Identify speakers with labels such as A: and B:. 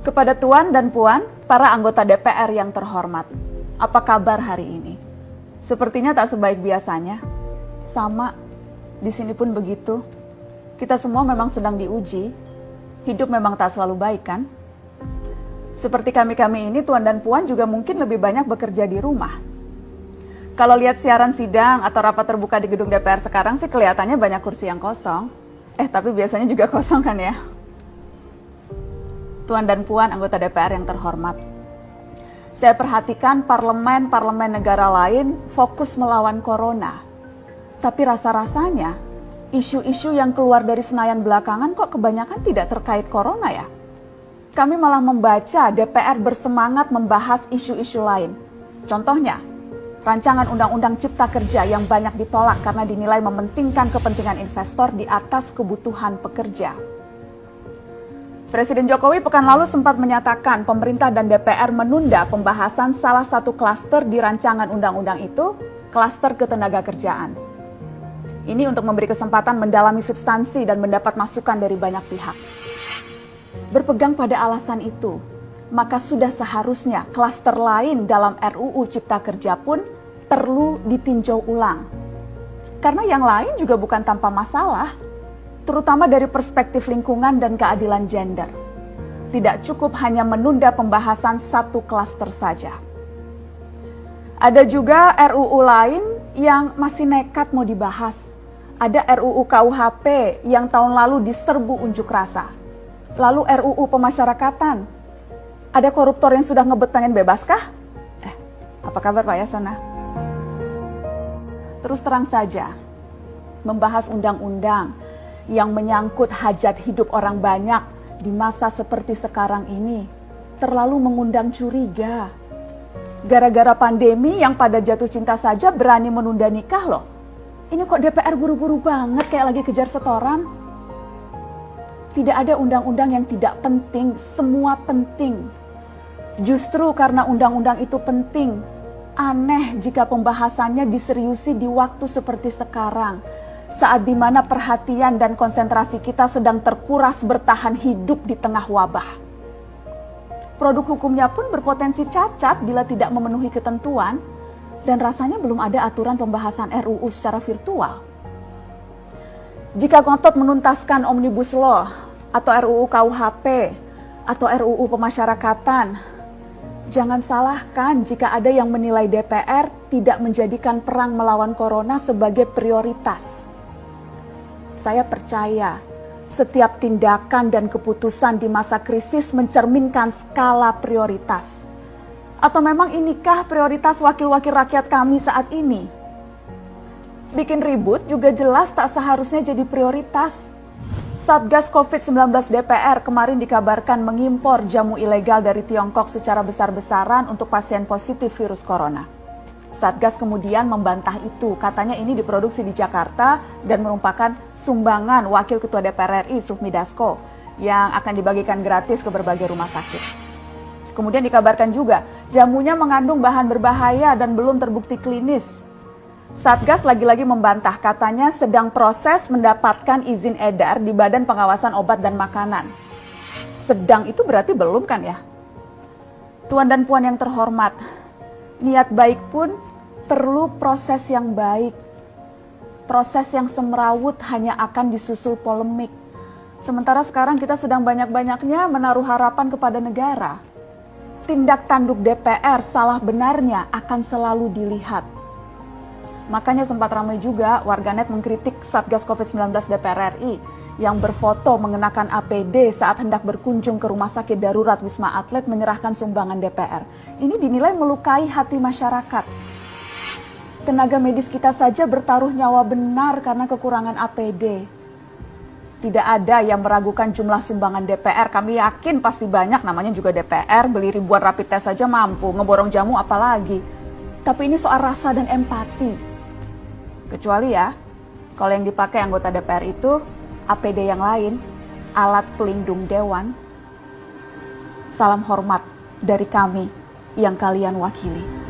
A: Kepada Tuan dan Puan, para anggota DPR yang terhormat, apa kabar hari ini? Sepertinya tak sebaik biasanya. Sama, di sini pun begitu. Kita semua memang sedang diuji. Hidup memang tak selalu baik, kan? Seperti kami-kami ini, Tuan dan Puan juga mungkin lebih banyak bekerja di rumah. Kalau lihat siaran sidang atau rapat terbuka di gedung DPR sekarang sih kelihatannya banyak kursi yang kosong. Tapi biasanya juga kosong kan ya? Tuan dan Puan anggota DPR yang terhormat, saya perhatikan parlemen-parlemen negara lain fokus melawan corona. Tapi rasa-rasanya isu-isu yang keluar dari Senayan belakangan kok kebanyakan tidak terkait corona ya? Kami malah membaca DPR bersemangat membahas isu-isu lain. Contohnya, rancangan Undang-Undang Cipta Kerja yang banyak ditolak karena dinilai mementingkan kepentingan investor di atas kebutuhan pekerja. Presiden Jokowi pekan lalu sempat menyatakan pemerintah dan DPR menunda pembahasan salah satu klaster di rancangan undang-undang itu, klaster ketenagakerjaan. Ini untuk memberi kesempatan mendalami substansi dan mendapat masukan dari banyak pihak. Berpegang pada alasan itu, maka sudah seharusnya klaster lain dalam RUU Cipta Kerja pun perlu ditinjau ulang. Karena yang lain juga bukan tanpa masalah, terutama dari perspektif lingkungan dan keadilan gender. Tidak cukup hanya menunda pembahasan satu klaster saja. Ada juga RUU lain yang masih nekat mau dibahas. Ada RUU KUHP yang tahun lalu diserbu unjuk rasa. Lalu RUU pemasyarakatan. Ada koruptor yang sudah ngebet pengen bebas kah? Apa kabar Pak Yasona? Terus terang saja, membahas undang-undang yang menyangkut hajat hidup orang banyak di masa seperti sekarang ini terlalu mengundang curiga. Gara-gara pandemi yang pada jatuh cinta saja berani menunda nikah loh. Ini kok DPR buru-buru banget kayak lagi kejar setoran? Tidak ada undang-undang yang tidak penting, semua penting. Justru karena undang-undang itu penting, aneh jika pembahasannya diseriusi di waktu seperti sekarang, saat dimana perhatian dan konsentrasi kita sedang terkuras bertahan hidup di tengah wabah. Produk hukumnya pun berpotensi cacat bila tidak memenuhi ketentuan, dan rasanya belum ada aturan pembahasan RUU secara virtual. Jika ngotot menuntaskan Omnibus Law, atau RUU KUHP, atau RUU pemasyarakatan, jangan salahkan jika ada yang menilai DPR tidak menjadikan perang melawan corona sebagai prioritas. Saya percaya setiap tindakan dan keputusan di masa krisis mencerminkan skala prioritas. Atau memang inikah prioritas wakil-wakil rakyat kami saat ini? Bikin ribut juga jelas tak seharusnya jadi prioritas. Satgas COVID-19 DPR kemarin dikabarkan mengimpor jamu ilegal dari Tiongkok secara besar-besaran untuk pasien positif virus corona. Satgas kemudian membantah itu, katanya ini diproduksi di Jakarta dan merupakan sumbangan Wakil Ketua DPR RI Sufmi Dasko yang akan dibagikan gratis ke berbagai rumah sakit. Kemudian dikabarkan juga jamunya mengandung bahan berbahaya dan belum terbukti klinis. Satgas lagi-lagi membantah, katanya sedang proses mendapatkan izin edar di Badan Pengawasan Obat dan Makanan. Sedang itu berarti belum kan ya? Tuan dan Puan yang terhormat, niat baik pun perlu proses yang baik. Proses yang semrawut hanya akan disusul polemik. Sementara sekarang kita sedang banyak-banyaknya menaruh harapan kepada negara. Tindak tanduk DPR salah benarnya akan selalu dilihat. Makanya sempat ramai juga warganet mengkritik Satgas COVID-19 DPR RI yang berfoto mengenakan APD saat hendak berkunjung ke rumah sakit darurat Wisma Atlet menyerahkan sumbangan DPR. Ini dinilai melukai hati masyarakat. Tenaga medis kita saja bertaruh nyawa benar karena kekurangan APD. Tidak ada yang meragukan jumlah sumbangan DPR. Kami yakin pasti banyak, namanya juga DPR, beli ribuan rapid test saja mampu, ngeborong jamu apalagi. Tapi ini soal rasa dan empati. Kecuali ya, kalau yang dipakai anggota DPR itu APD yang lain, alat pelindung dewan. Salam hormat dari kami yang kalian wakili.